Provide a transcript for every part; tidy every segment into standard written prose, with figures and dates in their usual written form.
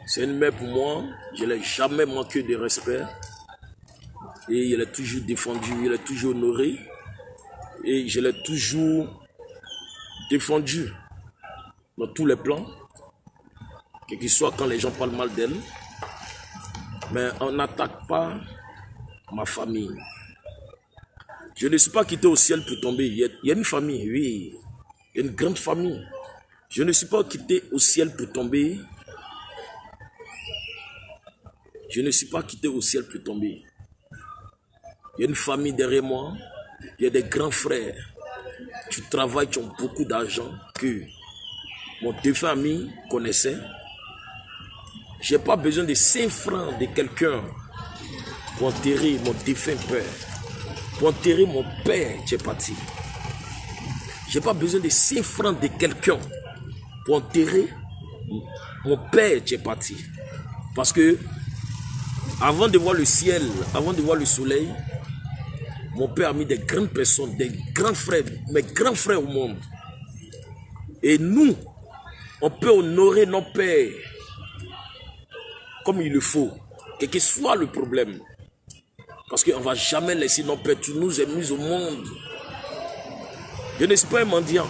C'est une mère pour moi. Je ne l'ai jamais manqué de respect. Et je l'ai toujours défendu, je l'ai toujours honoré. Et je l'ai toujours défendu dans tous les plans. Quel qu'il soit quand les gens parlent mal d'elle. Mais on n'attaque pas ma famille. Je ne suis pas quitté au ciel pour tomber. Il y a une famille, oui. Il y a une grande famille. Je ne suis pas quitté au ciel pour tomber. Je ne suis pas quitté au ciel pour tomber. Il y a une famille derrière moi. Il y a des grands frères. Tu travailles, tu as beaucoup d'argent que mon défunt ami connaissait. Je n'ai pas besoin de 5 francs de quelqu'un pour enterrer mon défunt père. Pour enterrer mon père, tu es parti. Je n'ai pas besoin de 5 francs de quelqu'un pour enterrer mon père, tu es parti. Parce que avant de voir le ciel, avant de voir le soleil, mon père a mis des grandes personnes, des grands frères, mes grands frères au monde. Et nous, on peut honorer nos pères comme il le faut, quel que soit le problème. Parce qu'on ne va jamais laisser nos pères, tu nous as mis au monde. Je ne suis pas un mendiant.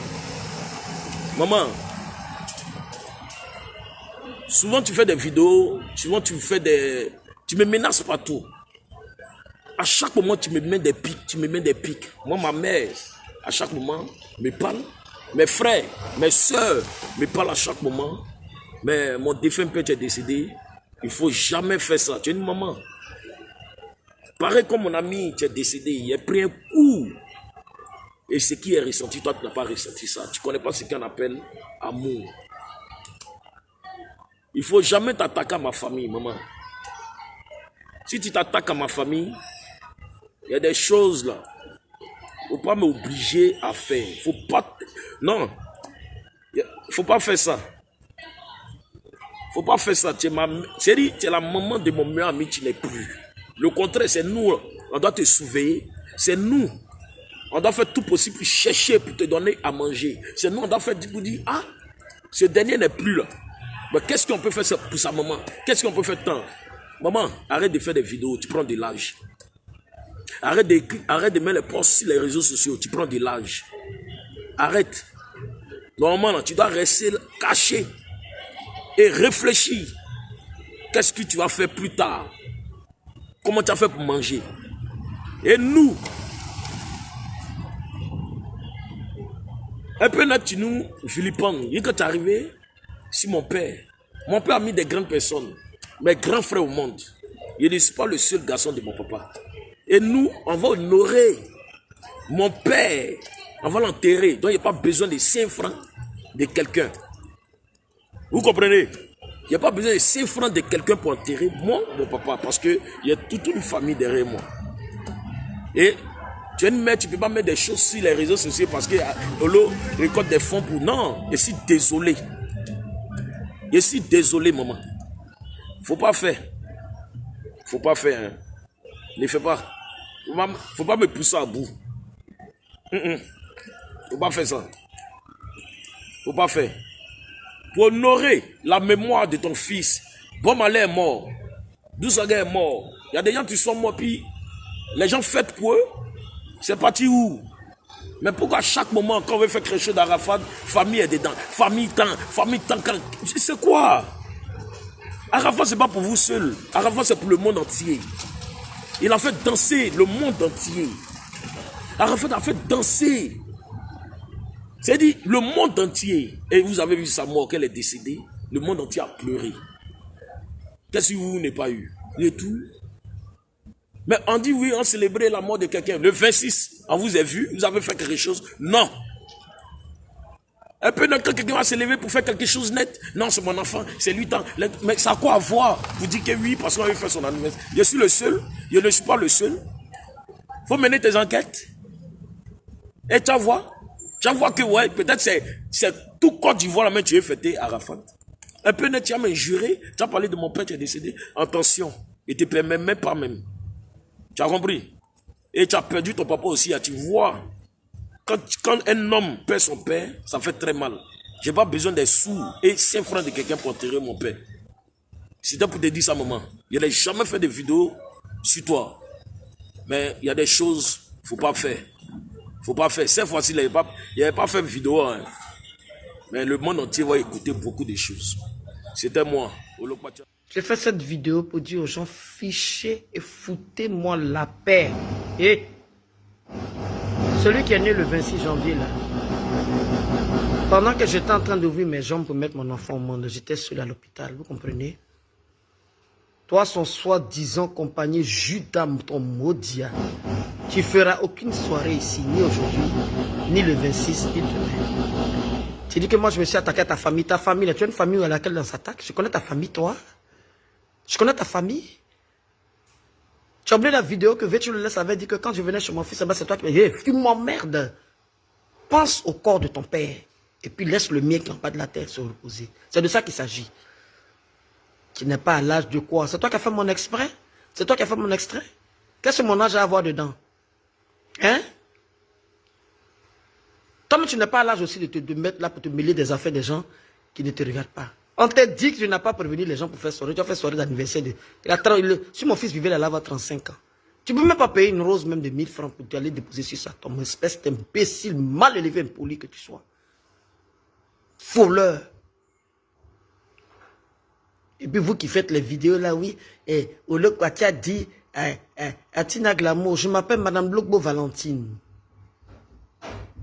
Maman, souvent tu fais des vidéos, souvent tu me menaces partout. À chaque moment, tu me mets des pics, Moi, ma mère, à chaque moment, me parle. Mes frères, mes soeurs me parlent à chaque moment. Mais mon défunt père est décédé. Il ne faut jamais faire ça. Tu es une maman. Pareil comme mon ami qui est décédé, il a pris un coup. Et ce qui est ressenti, toi, tu n'as pas ressenti ça. Tu ne connais pas ce qu'on appelle amour. Il ne faut jamais t'attaquer à ma famille, maman. Si tu t'attaques à ma famille, il y a des choses là. Il ne faut pas m'obliger à faire. Faut pas... Non. Il ne faut pas faire ça. Faut pas faire ça. Tu es la maman de mon meilleur ami, tu n'es plus. Le contraire, c'est nous. On doit te surveiller. C'est nous. On doit faire tout possible pour chercher, pour te donner à manger. C'est nous, on doit faire pour dire, ah, ce dernier n'est plus là. Mais qu'est-ce qu'on peut faire pour sa maman? Qu'est-ce qu'on peut faire tant? Maman, arrête de faire des vidéos, tu prends de l'âge. Arrête de mettre les posts sur les réseaux sociaux, tu prends de l'âge. Arrête. Normalement, tu dois rester caché et réfléchir. Qu'est-ce que tu vas faire plus tard? Comment tu as fait pour manger? Et nous, un peu là, tu nous vilipends. Et quand tu es arrivé, si mon père a mis des grandes personnes, mes grands frères au monde. Je ne suis pas le seul garçon de mon papa. Et nous, on va honorer mon père. On va l'enterrer. Donc, il n'y a pas besoin de 5 francs de quelqu'un. Vous comprenez? Il n'y a pas besoin de 5 francs de quelqu'un pour enterrer moi, mon papa. Parce qu'il y a toute une famille derrière moi. Et tu es une mère, tu ne peux pas mettre des choses sur les réseaux sociaux parce que l'eau récolte des fonds pour... Non, je suis désolé. Je suis désolé, maman. Faut pas faire. Faut pas faire. Hein. Ne fais pas. Faut pas me pousser à bout. Faut pas faire ça. Faut pas faire. Pour honorer la mémoire de ton fils. Bon Malais est mort. Dousaga est mort. Il y a des gens qui sont morts, puis les gens fêtent pour eux. C'est parti où? Mais pourquoi à chaque moment, quand on veut faire quelque chose d'Arafat, famille est dedans. Famille tant. C'est quoi? Arafat, c'est pas pour vous seul. Arafat, c'est pour le monde entier. Il a fait danser le monde entier. Arafat a fait danser. C'est-à-dire le monde entier. Et vous avez vu sa mort, qu'elle est décédée. Le monde entier a pleuré. Qu'est-ce que vous n'avez pas eu? Et tout. Mais on dit oui, on célébrait la mort de quelqu'un. Le 26, on vous a vu, vous avez fait quelque chose. Non. Un peu quand quelqu'un va se lever pour faire quelque chose net. Non, c'est mon enfant, c'est lui. Mais ça a quoi à voir? Vous dites que oui, parce qu'on avait fait son anniversaire. Je suis le seul. Je ne suis pas le seul. Il faut mener tes enquêtes. Et tu vois que ouais, peut-être c'est tout Côte d'Ivoire la main tu es fêté Arafat. Un peu net, tu as même juré. Tu as parlé de mon père qui est décédé. Attention, il ne te permet même pas même. Tu as compris? Et tu as perdu ton papa aussi. Tu vois, quand un homme perd son père, ça fait très mal. Je n'ai pas besoin des sous et 5 francs de quelqu'un pour enterrer mon père. C'était pour te dire ça, maman. Je n'ai jamais fait de vidéo sur toi. Mais il y a des choses, il ne faut pas faire. Faut pas faire. Cette fois-ci, il n'avait pas fait de vidéo. Hein. Mais le monde entier va écouter beaucoup de choses. C'était moi. J'ai fait cette vidéo pour dire aux gens, fichez et foutez-moi la paix. Et celui qui est né le 26 janvier, là, pendant que j'étais en train d'ouvrir mes jambes pour mettre mon enfant au monde, j'étais seul à l'hôpital, vous comprenez? Toi, son soi-disant compagnie Judas, ton maudit, tu feras aucune soirée ici, ni aujourd'hui, ni le 26, ni demain. Tu dis que moi, je me suis attaqué à ta famille. Ta famille, là, tu as une famille à laquelle on s'attaque. Je connais ta famille, toi. Je connais ta famille. Tu as oublié la vidéo que Vétu le laisse avait dit que quand je venais chez mon fils, c'est toi qui me dis, hey, tu m'emmerdes. Pense au corps de ton père. Et puis laisse le mien qui est en bas de la terre se reposer. C'est de ça qu'il s'agit. Tu n'es pas à l'âge de quoi? C'est toi qui as fait mon extrait? C'est toi qui as fait mon extrait? Qu'est-ce que mon âge a à voir dedans? Hein? Toi, mais tu n'es pas à l'âge aussi de te mettre là pour te mêler des affaires des gens qui ne te regardent pas. On t'a dit que tu n'as pas prévenu les gens pour faire soirée. Tu as fait soirée d'anniversaire. Si mon fils vivait là, il va avoir 35 ans. Tu ne peux même pas payer une rose même de 1000 francs pour aller déposer sur ça. Ton espèce d'imbécile, mal élevé, impoli que tu sois. Voleur. Et puis vous qui faites les vidéos là, oui, et Olo Kwati a dit à Tina Glamour, je m'appelle Madame Blogbo Valentine.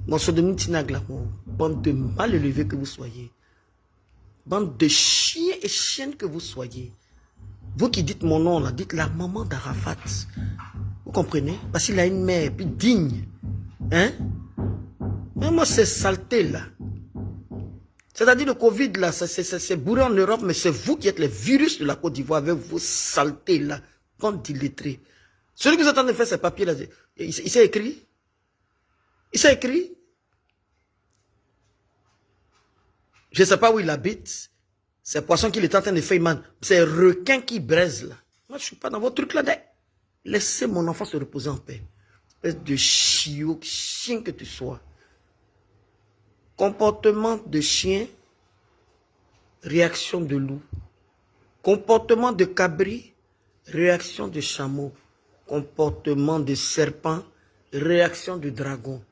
Mon pseudonyme Tina Glamour. Bande de mal élevés que vous soyez. Bande de chiens et chiennes que vous soyez. Vous qui dites mon nom là, dites la maman d'Arafat. Vous comprenez? Parce qu'il a une mère, puis digne. Hein? Mais moi c'est saleté là. C'est-à-dire le Covid là, c'est bourré en Europe, mais c'est vous qui êtes les virus de la Côte d'Ivoire avec vos saletés là, quand illettrés. Celui qui vous attend de faire ces papiers là, il s'est écrit. Il s'est écrit. Je ne sais pas où il habite. C'est poisson qu'il est en train de faire, man. C'est requin qui braise là. Moi je ne suis pas dans votre truc là. Laissez mon enfant se reposer en paix. Espèce de chiot, chien que tu sois. Comportement de chien, réaction de loup. Comportement de cabri, réaction de chameau. Comportement de serpent, réaction de dragon.